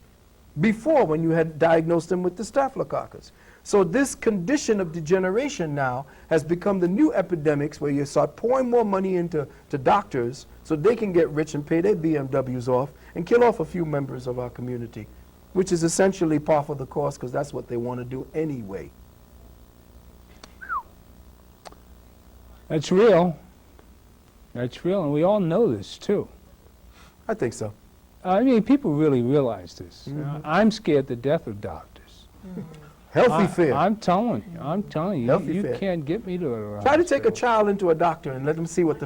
before when you had diagnosed them with the staphylococcus. So this condition of degeneration now has become the new epidemics where you start pouring more money into doctors so they can get rich and pay their BMWs off and kill off a few members of our community, which is essentially par for the course because that's what they want to do anyway. That's real. That's real, and we all know this, too. I think so. I mean, people really realize this. I'm scared to death of doctors. Healthy fear. I'm telling you, Healthy you fear. can't get me to a Try to take a hospital. child into a doctor and let them see what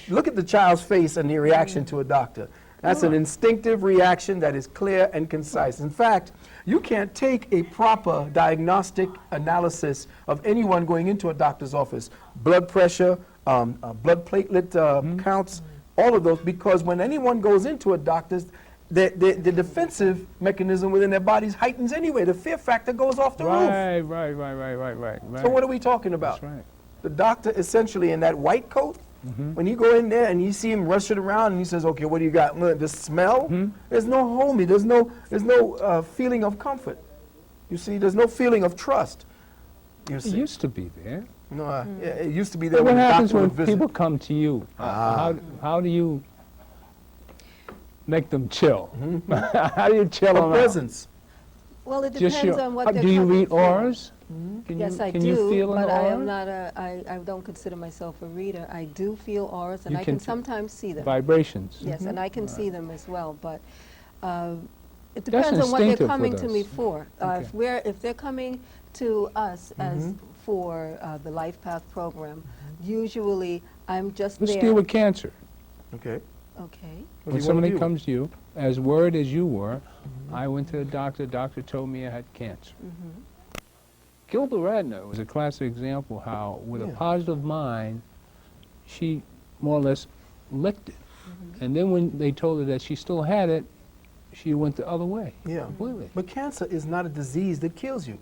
look at the child's face and the reaction to a doctor. That's an instinctive reaction that is clear and concise. In fact, you can't take a proper diagnostic analysis of anyone going into a doctor's office, blood pressure, blood platelet counts, all of those, because when anyone goes into a doctor's, the defensive mechanism within their bodies heightens anyway. The fear factor goes off the roof. Right. So what are we talking about? That's right. The doctor essentially in that white coat, when you go in there and you see him rushing around and he says, okay, what do you got? Look, the smell, there's no homey, there's no feeling of comfort. You see, there's no feeling of trust. You It see. used to be there. No, yeah, it used to be there But what when the happens doctor when would visit. people come to you? How do you make them chill? How do you chill A them out? presence. Well, it Just depends on what they're do you coming read for. auras? Yes, I can do, you feel an but I aura? am not I don't consider myself a reader. I do feel auras, and You I can can sometimes see them. Vibrations. Yes, and I can see them as well, but it That's depends on what they're instinctive coming with to me us. for. Okay. If they're coming to us as for the Life Path program, usually I'm just Let's there. deal with cancer. Okay. Okay. What do When you somebody wanna do? comes to you, as worried as you were, I went to the doctor told me I had cancer. Gilda Radner was a classic example how, with a Yeah. positive mind, she more or less licked it. And then when they told her that she still had it, she went the other way. Yeah. Completely. But cancer is not a disease that kills you.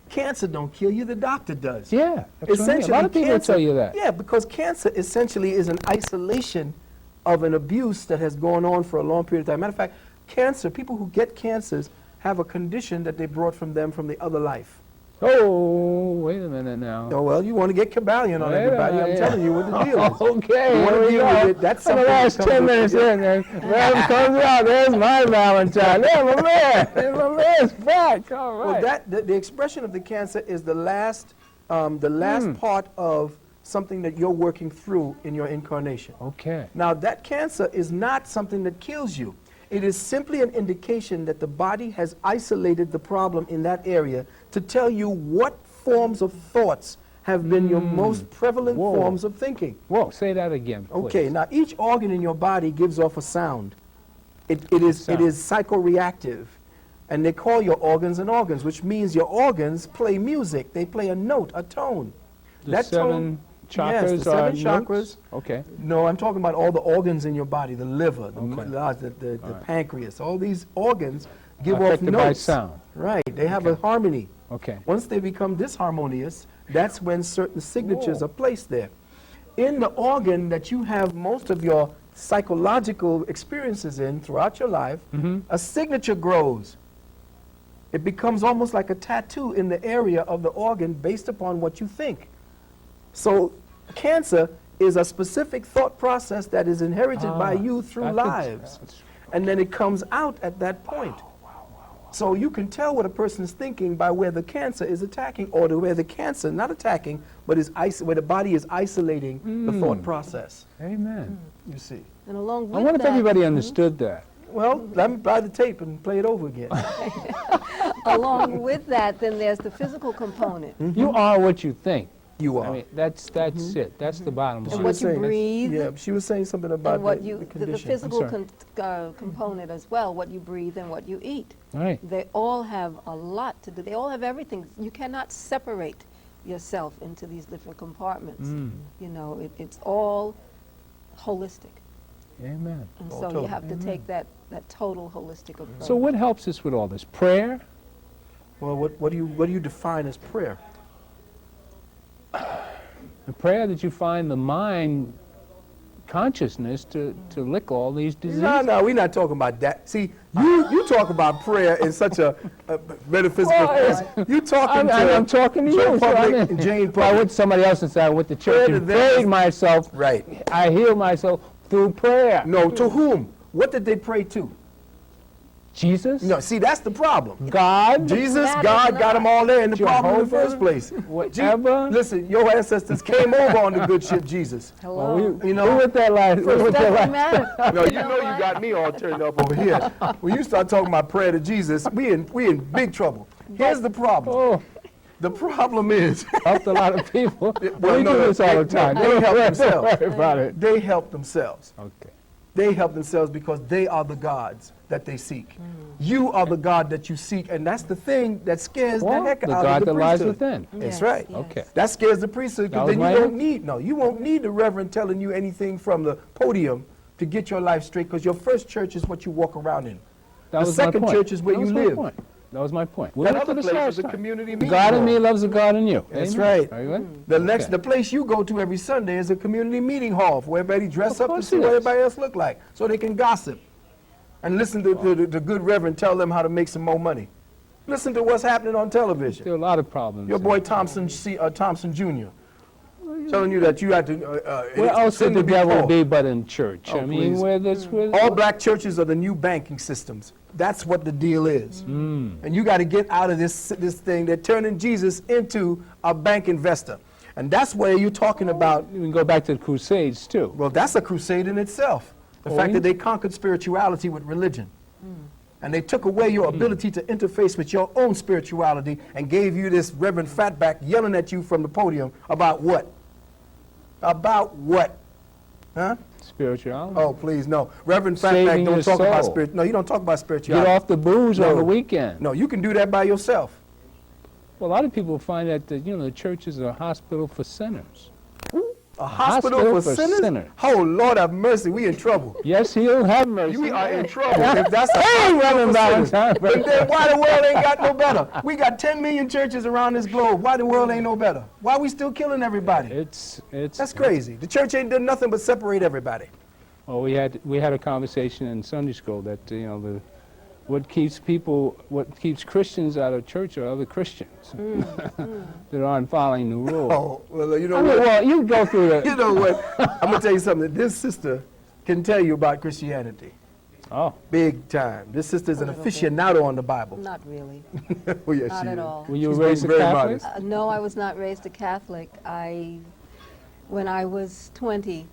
Cancer don't kill you, the doctor does. Yeah, that's what I mean. A lot of people cancer- tell you that. Yeah, because cancer essentially is an isolation of an abuse that has gone on for a long period of time. Matter of fact, cancer, people who get cancers have a condition that they brought from them from the other life. Oh, wait a minute now. Oh, well, you want to get Cabalion on Wait a everybody. I'm minute. telling you what the deal is. Okay, You wanna here we deal go. with it, that's For the something that last comes 10 with- minutes in, and Rev comes out, there's my Valentine. There's my man. There's my man's back. All right. Well, the expression of the cancer is the last part of something that you're working through in your incarnation. Okay. Now, that cancer is not something that kills you. It is simply an indication that the body has isolated the problem in that area to tell you what forms of thoughts have been your most prevalent Whoa. forms of thinking. Whoa, say that again, please. Okay, now each organ in your body gives off a sound. It is psychoreactive. And they call your organs and organs, which means your organs play music. They play a note, a tone. The seven chakras yes, the seven are chakras. notes? Okay. No, I'm talking about all the organs in your body, the liver, the, Okay. the pancreas. All these organs give off Affected by notes. sound. Right, they have a harmony. Okay. Once they become disharmonious, that's when certain signatures Whoa. are placed there. In the organ that you have most of your psychological experiences in throughout your life, a signature grows. It becomes almost like a tattoo in the area of the organ based upon what you think. So cancer is a specific thought process that is inherited by you through lives. And then it comes out at that point. So you can tell what a person is thinking by where the cancer is attacking, or where the cancer, not attacking, but is where the body is isolating the thought process. Amen. You see. And along with I wonder if that, everybody understood that. Well, let me buy the tape and play it over again. along with that, then there's the physical component. You are what you think. You are. I mean, that's it. That's the bottom And line. what you breathe. Yeah, she was saying something about And what the you, the condition. physical sorry. component as well, what you breathe and what you eat. Right. They all have a lot to do. They all have everything. You cannot separate yourself into these different compartments. You know, it's all holistic. Amen. And All so total. you have to take that total holistic approach. So what helps us with all this? Prayer? Well, what do you define as prayer? The prayer that you find the mind consciousness to lick all these diseases. No, we're not talking about that. See, you talk about prayer in such a metaphysical Well, place. You talking I'm talking to you. Joe so I Public mean, and Jane if I Public. went to somebody else and said I went to church Prayer and to them prayed is- myself. Right. I healed myself through prayer. No, to whom? What did they pray to? Jesus? No, see, that's the problem. God? Jesus, Matters God got not. them all there in the problem in the Jehovah? first place. Whatever? Listen, your ancestors came over on the good ship Jesus. Hello. Well, You know, who with that last? Who with that Doesn't last? matter. No, you know you got me all turned up over here. When you start talking about prayer to Jesus, we in big trouble. Here's the problem. Oh, The problem is helped a lot of people. Well, we no, do no, this all the time. they Don't help worry- themselves. Don't worry about it. they help themselves. Okay. They help themselves because they are the gods that they seek. You are the God that you seek, and that's the thing that scares Well, the heck the out God of the that lies priesthood. within. That's Yes, right. yes. Okay. That scares the priesthood That because was then you my don't need, you won't need the reverend telling you anything from the podium to get your life straight, because your first church is what you walk around in. That The was my second point. church is where That you was my live. point. That was my point. We That went other through this place last is a time. community The meeting God in hall. me loves the God in you. That's Amen. right. Very good. The place you go to every Sunday is a community meeting hall where everybody dress Of up to course see it what is. everybody else look like, so they can gossip and listen to the good reverend tell them how to make some more money. Listen to what's happening on television. There are a lot of problems. Your in boy it. Thompson Jr. telling you that you had to. Where else sin would the to be devil poor. be but in church? Oh, I mean, please. where this was. All black churches are the new banking systems. That's what the deal is. And you got to get out of this thing. They're turning Jesus into a bank investor. And that's where you're talking about, We can go back to the Crusades too. well, that's a crusade in itself. The fact that they conquered spirituality with religion. And they took away your ability to interface with your own spirituality and gave you this Reverend Fatback yelling at you from the podium about what? About what? Huh? Spirituality. Oh, please, no. Reverend Saving Fatback don't your talk about soul. spirit. No, you don't talk about Get spirituality. off the booze on No. the weekend. No, you can do that by yourself. Well, a lot of people find that the church is a hospital for sinners. A hospital for sinners? Oh, Lord have mercy, we in trouble. Yes, He'll have mercy. We are in trouble if that's a Hey, hospital Reverend for sinners. Valentine. But then why the world ain't got no better? We got 10 million churches around this globe. Why the world ain't no better? Why we still killing everybody? It's That's crazy. The church ain't done nothing but separate everybody. Well, we had a conversation in Sunday school that what keeps Christians out of church are other Christians that aren't following the rules. Oh, well, you know I mean, what? well, you go through You the. know what? I'm going to tell you something. This sister can tell you about Christianity. Oh, Big time. This sister is an aficionado on the Bible. Not really. Oh, yes, Not she at is. all. were you She's raised a being very Catholic? modest. No, I was not raised a Catholic. When I was 20,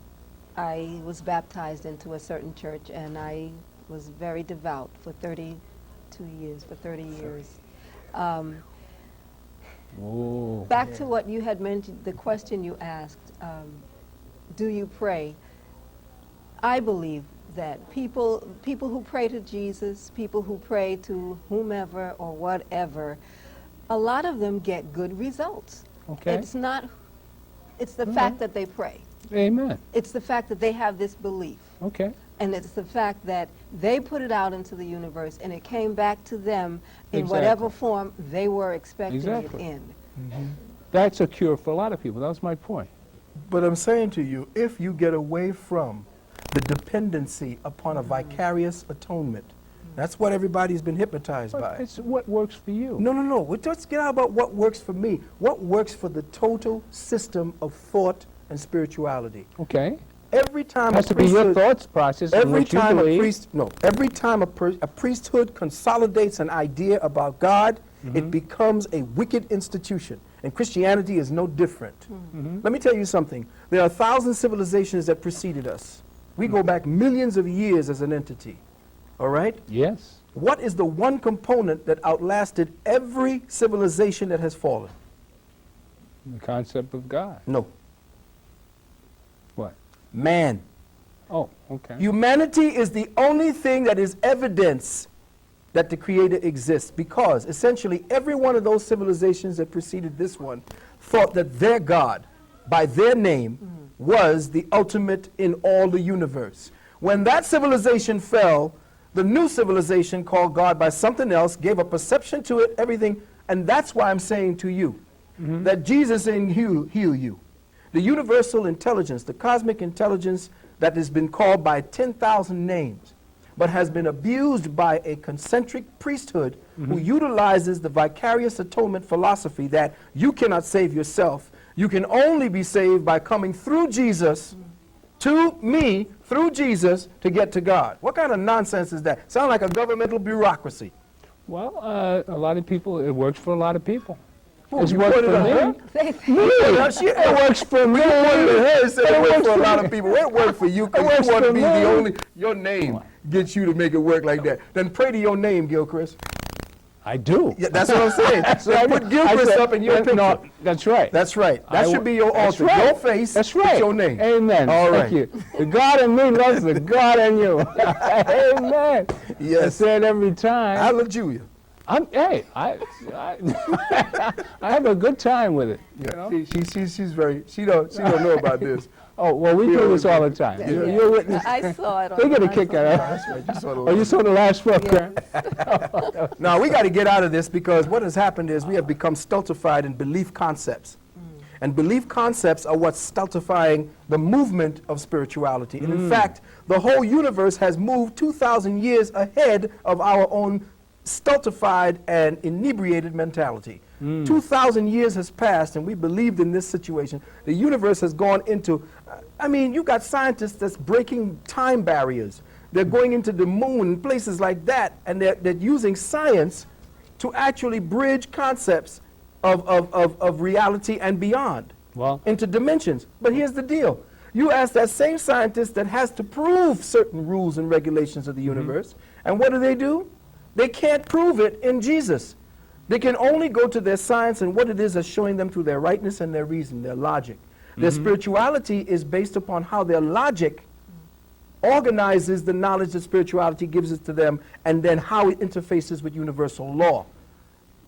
I was baptized into a certain church, and I was very devout for 32 years, for 30 years. Oh. Back to what you had mentioned, the question you asked, do you pray? I believe that people who pray to Jesus, people who pray to whomever or whatever, a lot of them get good results. Okay. It's the fact that they pray. Amen. It's the fact that they have this belief. Okay. And it's the fact that they put it out into the universe and it came back to them in Exactly. whatever form they were expecting Exactly. it in. That's a cure for a lot of people. That was my point. But I'm saying to you, if you get away from the dependency upon a vicarious atonement, that's what everybody's been hypnotized But by. it's what works for you. No, no, no. Let's get out about what works for me. What works for the total system of thought and spirituality. Okay. Every time It has a to be your priesthood, thoughts process and every what you time believe. every time a priesthood consolidates an idea about God, it becomes a wicked institution. And Christianity is no different. Let me tell you something. There are 1,000 civilizations that preceded us. We go back millions of years as an entity. All right? Yes. What is the one component that outlasted every civilization that has fallen? The concept of God. No. What? Man. Oh, okay. Humanity is the only thing that is evidence that the Creator exists, because essentially every one of those civilizations that preceded this one thought that their God, by their name, was the ultimate in all the universe. When that civilization fell, the new civilization called God by something else, gave a perception to it, everything, and that's why I'm saying to you that Jesus can heal you. The universal intelligence, the cosmic intelligence that has been called by 10,000 names, but has been abused by a concentric priesthood who utilizes the vicarious atonement philosophy that you cannot save yourself. You can only be saved by coming through Jesus to me, through Jesus, to get to God. What kind of nonsense is that? Sound like a governmental bureaucracy. Well, a lot of people, it works for a lot of people. Ooh, It's you worked pointed for at her? me. It works for me. You pointed at her and said it works for a lot me. of people. It worked for you because works you want for to be me. the only, your name gets you to make it work like that. Then pray to your name, GILCHRIST. I do. Yeah, that's what I'm saying. That's Then right. put GILCHRIST up in your picture. No, that's right. That's right. That I should be your that's altar. right. Your face, That's put right. your name. Amen. All Thank right. you. The God in me loves the God in you. Amen. I Yes. say it every time. Hallelujah. I have a good time with it. You Yeah. know? She's very, she don't know about this. Oh, well, we do this all the time. Yeah. You're witness. I saw it on They get a I kick saw out it. of That's right. You saw the Oh, you saw the last program? Now, we got to get out of this because what has happened is we have become stultified in belief concepts. And belief concepts are what's stultifying the movement of spirituality. And in fact, the whole universe has moved 2,000 years ahead of our own stultified and inebriated mentality. 2,000 years has passed and we believed in this situation. The universe has gone into, I mean, you got scientists that's breaking time barriers. They're going into the moon and places like that, and they're using science to actually bridge concepts of reality and beyond Well, into dimensions. But here's the deal. You ask that same scientist that has to prove certain rules and regulations of the universe, and what do? They can't prove it in Jesus. They can only go to their science and what it is that's showing them through their rightness and their reason, their logic. Their spirituality is based upon how their logic organizes the knowledge that spirituality gives it to them, and then how it interfaces with universal law.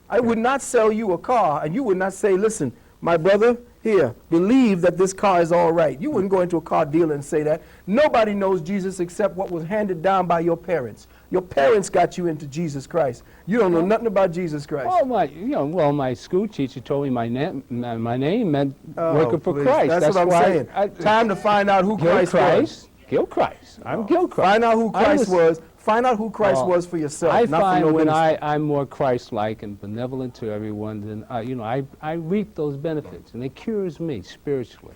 I would not sell you a car, and you would not say, listen, my brother, here, believe that this car is all right. You wouldn't go into a car dealer and say that. Nobody knows Jesus except what was handed down by your parents. Your parents got you into Jesus Christ. You don't know nothing about Jesus Christ. well, my school teacher told me my name meant working for please. Christ. That's what I'm why saying. Time to find out who Christ was. GILCHRIST. I'm GILCHRIST. Find out who Christ was. Find out who Christ Well, was for yourself. I not for find no when minister. I'm more Christ-like and benevolent to everyone, then I reap those benefits, and it cures me spiritually.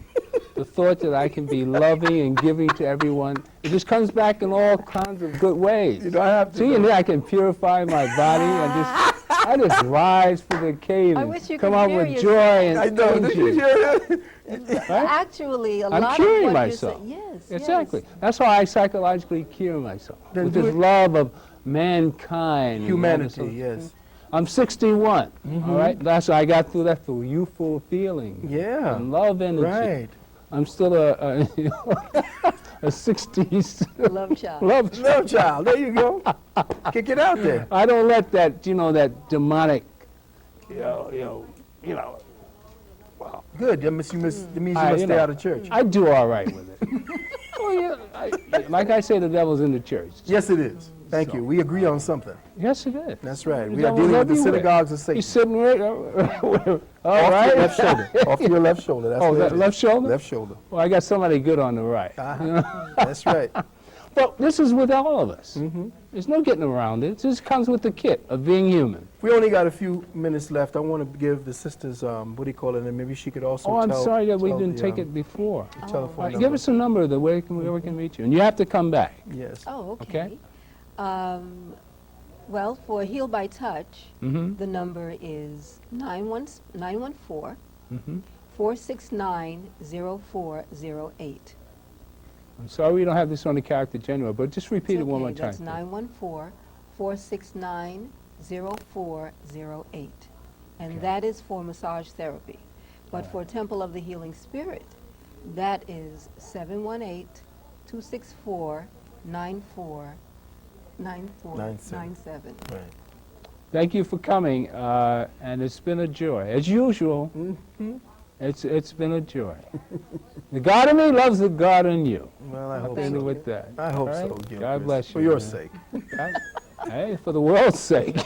The thought that I can be loving and giving to everyone, it just comes back in all kinds of good ways. I have to. See, and then I can purify my body and just, I just rise for the occasion. I wish you come could out hear with yourself. joy and I know. Did you energy. hear it? Actually, a I'm lot curing of what myself. you're saying, yes, Exactly. yes. That's why I psychologically cure myself Then with do this it. love of mankind. and all this Humanity, other- yes. I'm 61. All right. That's I got through that through youthful feeling. Yeah. And love energy. Right. I'm still a you know, a 60s Love child. love. Love child. There you go. Kick it out there. I don't let that that demonic, you know. Well, Good. That means you must I- stay out of church. I do all right with it. Well, yeah, like I say, the devil's in the church. Yes, it is. Thank you. We agree on something. Yes, it is. That's right. The We are devil's dealing with the everywhere. synagogues of Satan. He's sitting right all Off right. your left shoulder. Off your left shoulder. That's Oh, what that it is. left shoulder? Left shoulder. Well, I got somebody good on the right. That's right. But this is with all of us. Mm-hmm. There's no getting around it. It just comes with the kit of being human. We only got a few minutes left. I want to give the sisters, what do you call it, and maybe she could also Oh, I'm tell- sorry that we tell didn't the, take it before. the All telephone right, number. give us a number the way where we can reach you. And you have to come back. Yes. Oh, Okay. okay. Well, for Heal by Touch, Mm-hmm. the number is 914 Mm-hmm. 469-0408. I'm sorry we don't have this on the character genuine, but just repeat it one more time. That's 914-469-0408. And Okay. that is for massage therapy. But for Temple of the Healing Spirit, that is 718-264-9497. Right. Thank you for coming, and it's been a joy. As usual, Mm-hmm. it's been a joy. The God in me loves the God in you. Well, I hope Thank so. you. With that. I hope All so, right? Gilchrist. God bless you. For your man. sake. Hey, for the world's sake.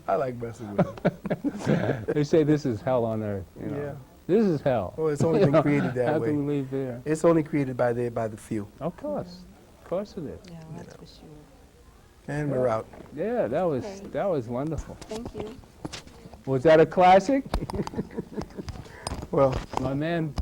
I like messing with him. They say this is hell on earth. You know. Yeah. This is hell. Well, it's only been created that How way. can we leave there? It's only created by the few. Of course it is. Yeah, that's for sure. And we're out. Yeah, that was Okay. wonderful. Thank you. Was that a classic? Well, My man